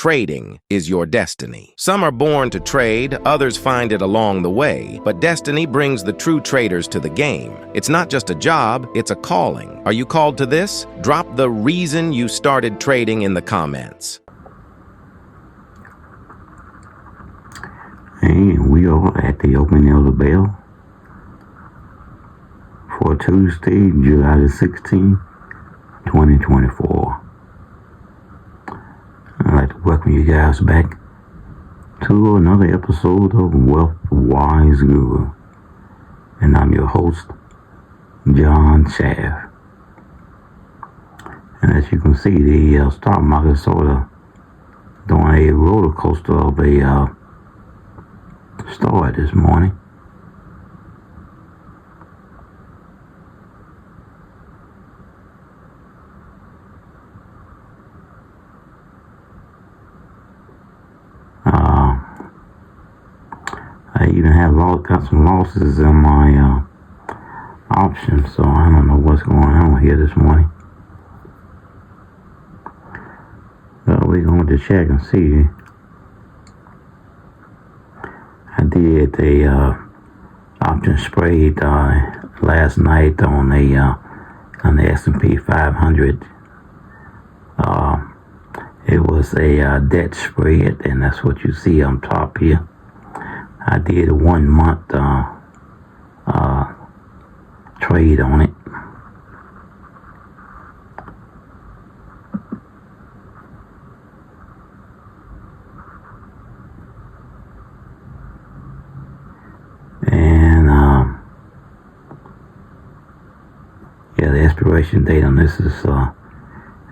trading is your destiny. Some are born to trade, others find it along the way, but destiny brings the true traders to the game. It's not just a job, it's a calling. Are you called to this? Drop the reason you started trading in the comments. And we are at the opening of the bell for Tuesday, July the 16th, 2024. I'd like to welcome you guys back to another episode of WealthWiseGuru. And I'm your host, John Shaft. And as you can see, the stock market is sort of doing a roller coaster of a start this morning. I even have got some losses in my options, so I don't know what's going on here this morning. So we're going to check and see. I did a option trade last night on the S&P 500. It was a debt spread, and that's what you see on top here. I did a 1 month trade on it. And yeah, the expiration date on this is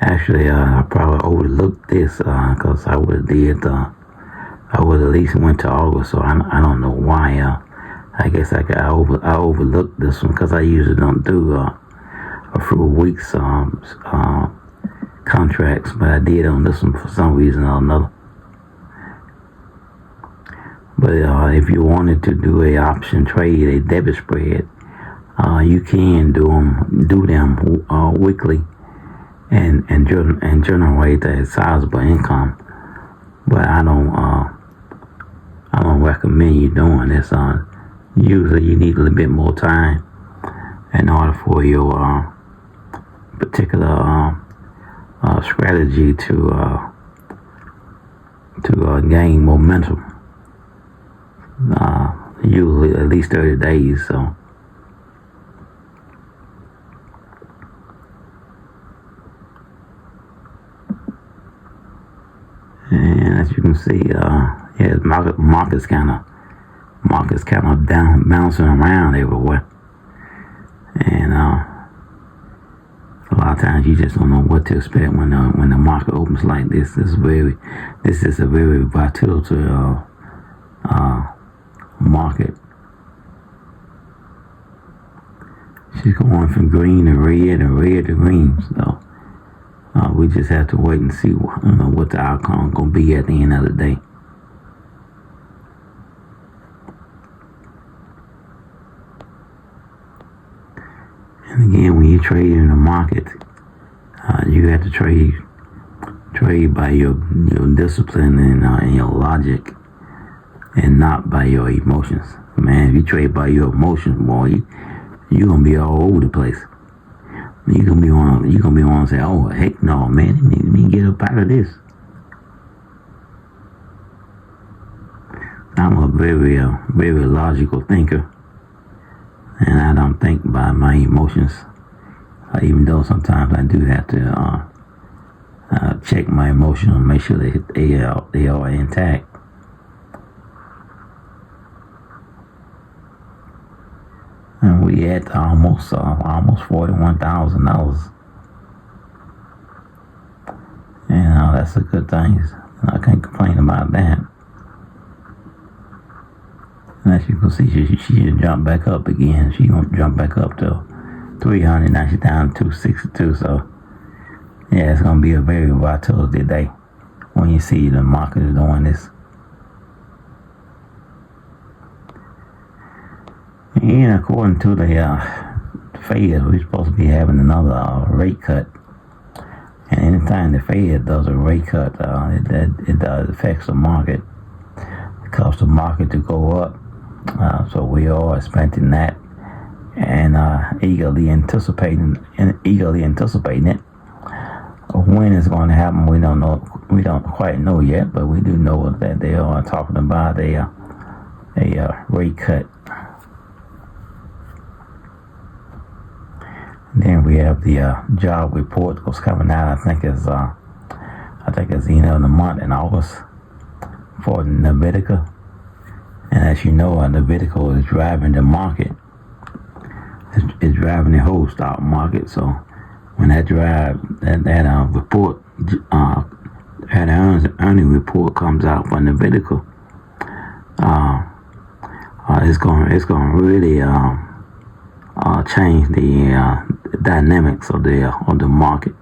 actually I probably overlooked this because I would at least went to August, so I don't know why. I guess I overlooked this one because I usually don't do a few weeks contracts, but I did on this one for some reason or another. But if you wanted to do a option trade, a debit spread, you can do them weekly and generate a sizable income. But I don't recommend you doing this. Usually you need a little bit more time in order for your particular strategy to gain momentum. Usually at least 30 days. So. And as you can see, yeah, market's kind of down, bouncing around everywhere, and a lot of times you just don't know what to expect when the market opens like this. This is a very volatile market. She's going from green to red and red to green, so. We just have to wait and see what the outcome going to be at the end of the day. And again, when you trade in the market, you have to trade by your discipline and your logic, and not by your emotions. Man, if you trade by your emotions, boy, you're gonna be all over the place. You're gonna be on and say, oh heck no, man, let me get up out of this. I'm a very logical thinker, and I don't think by my emotions, even though sometimes I do have to check my emotions and make sure they are intact. And we at almost $41,000, and that's a good thing. I can't complain about that. And as you can see, she should jump back up again. She gonna jump back up to 300. Now she's down to 262. So yeah, it's gonna be a very volatile day when you see the market is doing this. And according to the Fed, we're supposed to be having another rate cut. And anytime the Fed does a rate cut, it affects the market. It causes the market to go up. So we are expecting that and eagerly anticipating it. When it's going to happen, we don't know. We don't quite know yet, but we do know that they are talking about a rate cut. Then we have the job report was coming out. I think it's the end of the month in August for Nevada. And as you know, Nevada is driving the market. It's driving the whole stock market. So when that report, that earning report comes out for Nevada, it's going to really change the dynamics of the market.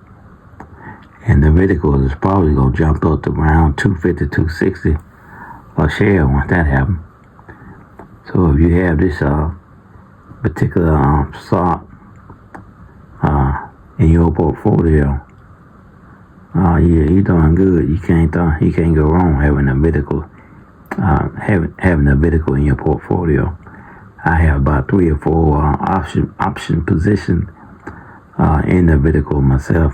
And the vertical is probably going to jump up to around 250, 260 a share once that happens. So if you have this particular stock in your portfolio, you're doing good. You can't go wrong having a vertical, having a vertical in your portfolio. I have about 3 or 4 option positions in the vertical myself.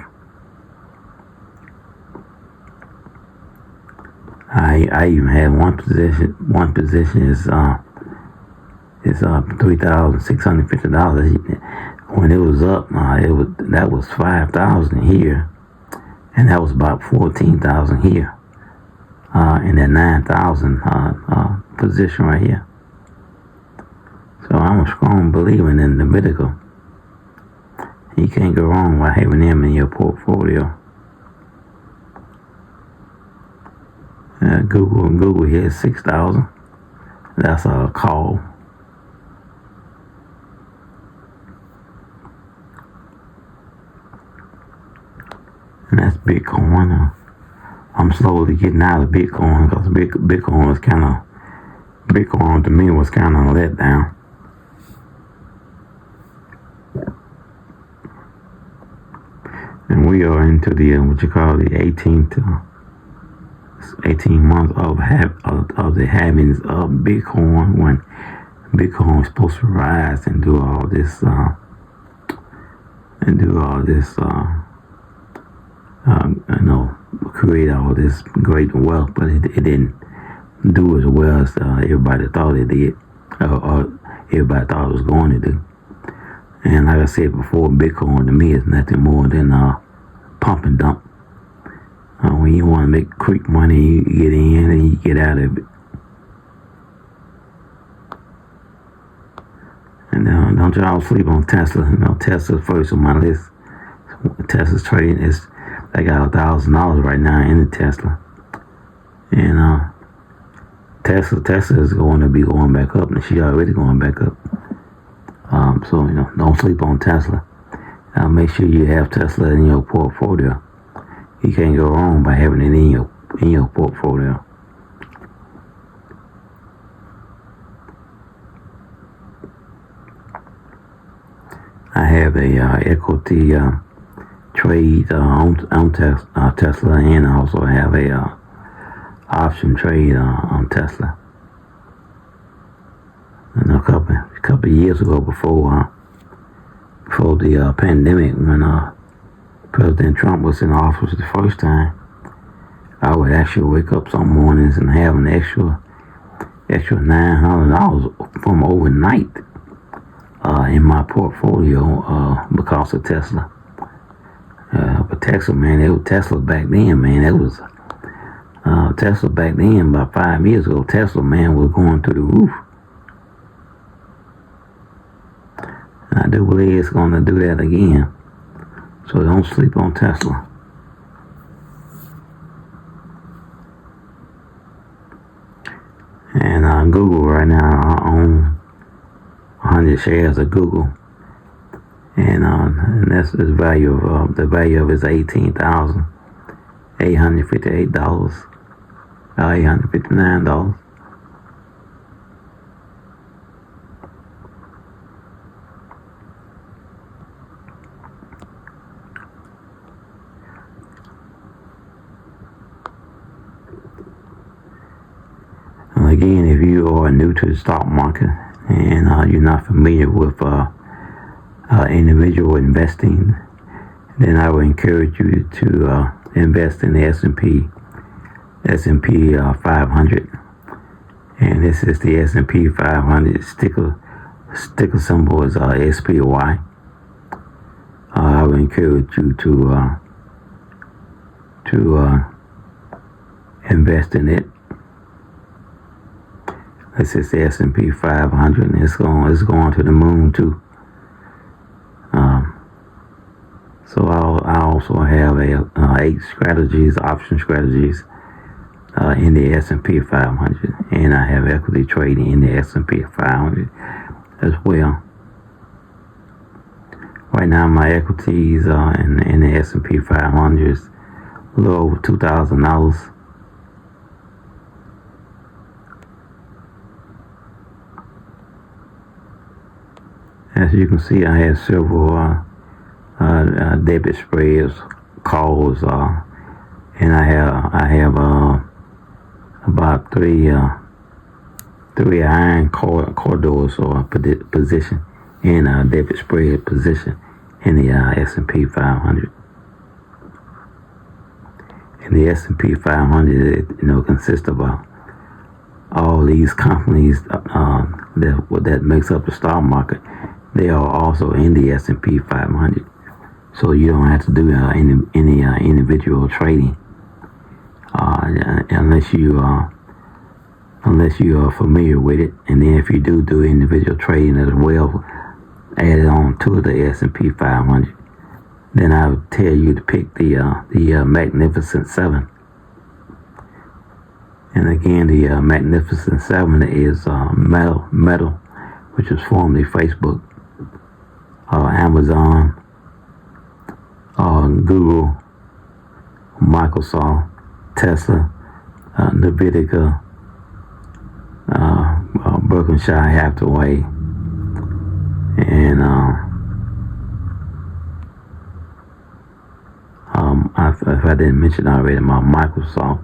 I even had one position. One position is $3,650. When it was up, that was 5,000 here, and that was about 14,000 here, in that 9,000 position right here. So I'm a strong believer in the medical. You can't go wrong by having them in your portfolio. Google here is 6,000. That's a call. And that's Bitcoin. I'm slowly getting out of Bitcoin because Bitcoin to me was kind of a letdown. And we are into the what you call the 18 months of the havings of Bitcoin, when Bitcoin is supposed to rise and do all this create all this great wealth, but it didn't do as well as everybody thought it did, or everybody thought it was going to do. And like I said before, Bitcoin to me is nothing more than pump and dump. When you want to make quick money, you get in and you get out of it. And don't y'all sleep on Tesla. Tesla's first on my list. Tesla's trading they got $1,000 right now in the Tesla. And Tesla is going to be going back up, and she's already going back up. So don't sleep on Tesla. Make sure you have Tesla in your portfolio. You can't go wrong by having it in your portfolio. I have a equity trade on Tesla, and I also have a option trade on Tesla. And a couple of years ago, before the pandemic, when President Trump was in office the first time, I would actually wake up some mornings and have an extra $900 from overnight in my portfolio because of Tesla. But Tesla, man, Tesla back then, man, it was Tesla back then, about 5 years ago. Tesla, man, was going through the roof. I do believe it's going to do that again. So don't sleep on Tesla. And Google right now, I own 100 shares of Google. And that's the value of it is $18,858, $859. again, if you are new to the stock market and you're not familiar with individual investing, then I would encourage you to invest in the S&P 500. And this is the S&P 500 sticker symbol is SPY. I would encourage you to invest in it. This is the S&P 500, and it's going to the moon too. So I also have 8 option strategies in the S&P 500, and I have equity trading in the S&P 500 as well. Right now, my equities in the S&P 500 is a little over $2,000. As you can see, I have several debit spreads, calls, and I have about three iron corridors or position in a debit spread position in the S&P 500. And the S&P 500, consists of all these companies that makes up the stock market. They are also in the S&P 500, so you don't have to do any individual trading unless you are familiar with it. And then if you do individual trading as well, added on to the S&P 500, then I would tell you to pick the Magnificent Seven. And again, the Magnificent Seven is Meta, which was formerly Facebook, Amazon, Google, Microsoft, Tesla, Nvidia, Berkshire Hathaway, and if I didn't mention already, Microsoft.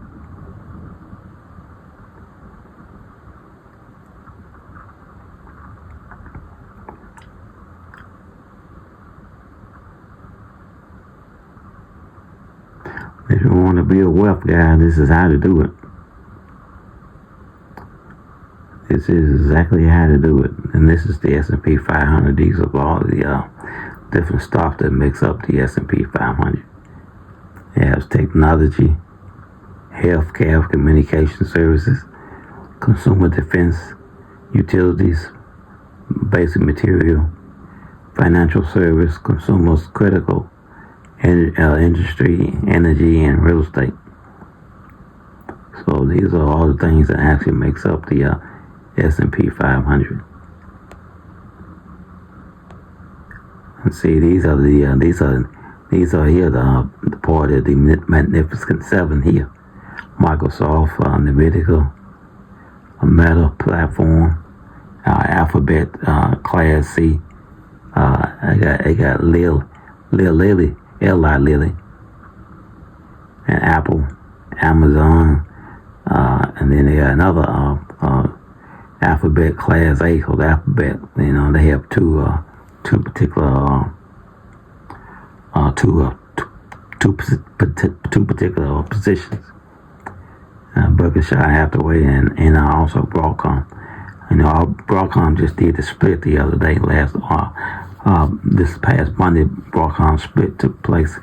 If you want to be a wealth guy, this is how to do it. This is exactly how to do it. And this is the S&P 500. These are all the different stocks that makes up the S&P 500. It has technology, healthcare, communication services, consumer defense, utilities, basic material, financial service, consumers, critical, industry, energy, and real estate. So these are all the things that actually makes up the S&P 500. And see, these are here the part of the Magnificent Seven here: Microsoft, Nvidia, Meta platform, Alphabet, Class C. I got Lilly, Eli Lilly, and Apple, Amazon, and then they got another Alphabet Class A called Alphabet. They have two particular positions. Berkshire Hathaway and also Broadcom. Broadcom just did the split the other day. This past Monday, Broadcom split took place.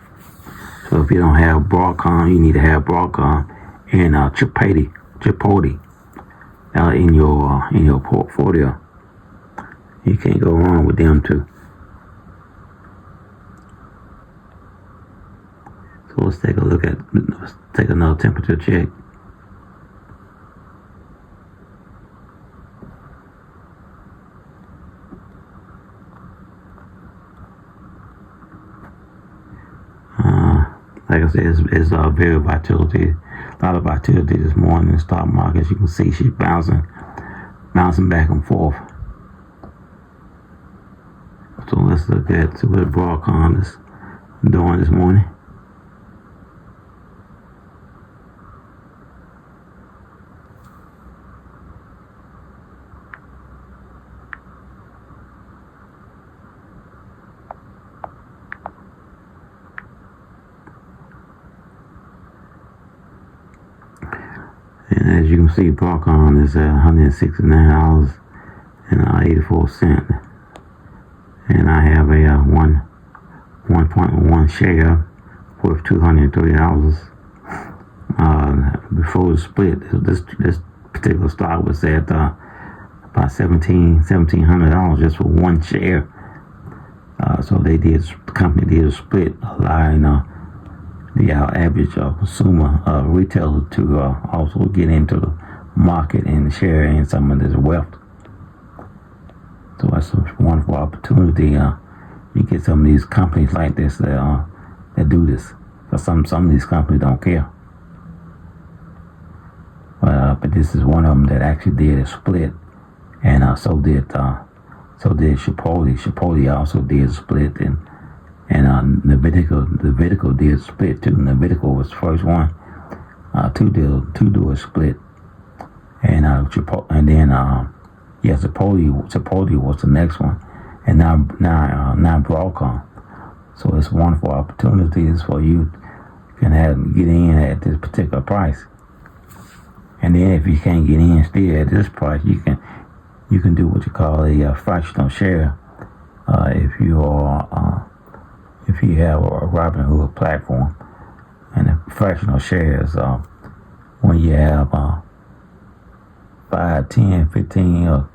So if you don't have Broadcom, you need to have Broadcom and Chipotle in your portfolio. You can't go wrong with them too. So let's take another temperature check. Like I said, it's very volatility. A lot of volatility this morning in the stock market. As you can see, she's bouncing back and forth. So let's look at what Broadcom is doing this morning. And as you can see, Broadcom is at $169.84. And I have a 1.1 share worth $230. Before the split, this particular stock was at about $1,700 just for one share. So the company did a split, allowing the average consumer retailer to also get into the market and share in some of this wealth. So that's a wonderful opportunity. You get some of these companies like this that do this. Because some of these companies don't care. But this is one of them that actually did a split, and so did Chipotle. Chipotle also did a split, and Nvidico did a split too. Nvidico was the first one to do a split, and Chipotle was the next one, and now Broadcom. So it's wonderful opportunities for you can get in at this particular price. And then if you can't get in still at this price, you can do what you call a fractional share. If you have a Robinhood platform, and the fractional shares when you have $5, $10, $15, or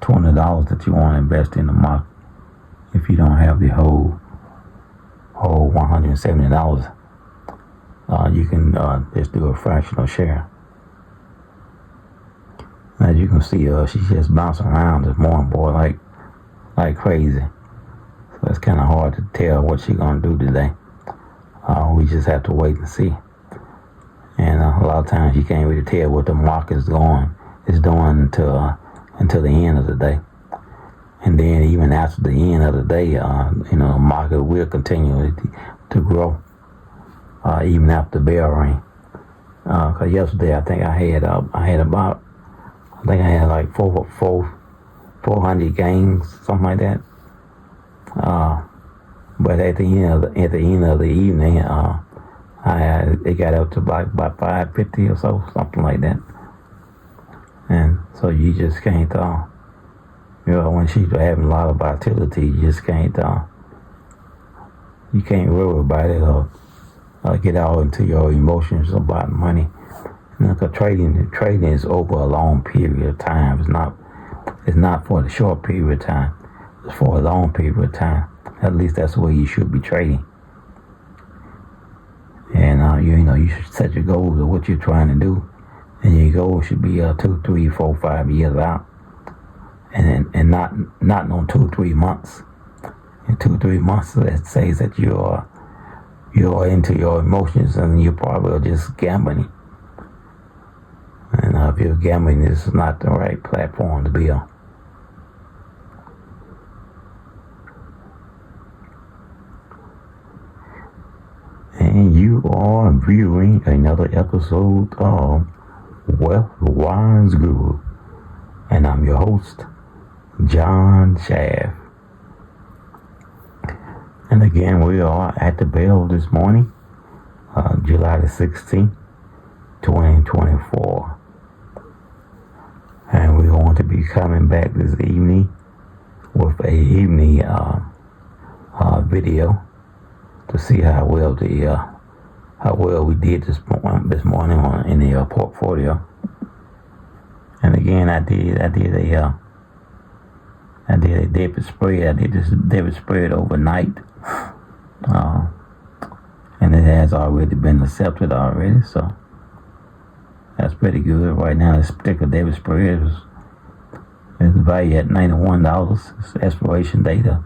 $20 that you want to invest in the market. If you don't have the whole $170, you can just do a fractional share. As you can see, she's just bouncing around this morning, boy, like crazy. So it's kind of hard to tell what she's gonna do today. We just have to wait and see. And a lot of times you can't really tell what the market is doing until the end of the day. And then even after the end of the day, the market will continue to grow even after the bell ring. Cause yesterday I think I had like 400 gains, something like that. But at the end of the evening, it got up to about 550 or so, something like that. And so you just can't, when she's having a lot of volatility, you just can't, you can't worry about it or get all into your emotions about money. Because trading is over a long period of time. It's not for the short period of time. It's for a long period of time. At least that's the way you should be trading. And you should set your goals of what you're trying to do, and your goal should be 2, 3, 4, 5 years out, and not no 2 or 3 months. In 2 or 3 months, that says that you're into your emotions, and you're probably just gambling. And if you're gambling, this is not the right platform to be on. And you are viewing another episode of WealthWiseGuru. And I'm your host, John Shaft. And again, we are at the bell this morning, July the 16th, 2024. And we're going to be coming back this evening with a evening video to see how well we did this morning in the portfolio. And again, I did a debit spread. I did this debit spread overnight, and it has already been accepted already. So that's pretty good. Right now, this particular debit spread is valued at $91. Its expiration date of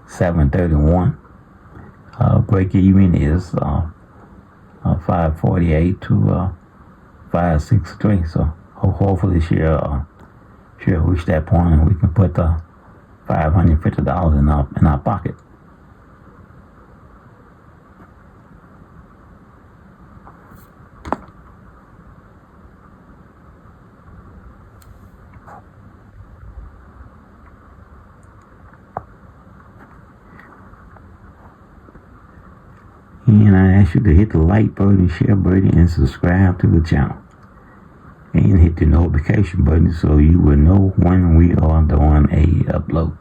7/31. Break even is 548 to 563. So hopefully she'll reach that point, and we can put $550 in our pocket. And I ask you to hit the like button, share button, and subscribe to the channel. and hit the notification button so you will know when we are doing a upload.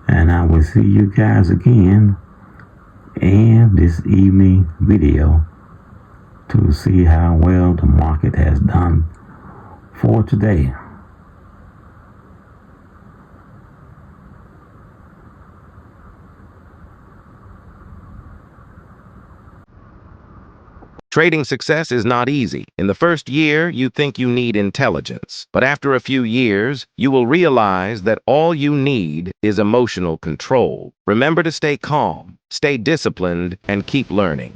And I will see you guys again in this evening video to see how well the market has done for today. Trading success is not easy. In the first year, you think you need intelligence. But after a few years, you will realize that all you need is emotional control. Remember to stay calm, stay disciplined, and keep learning.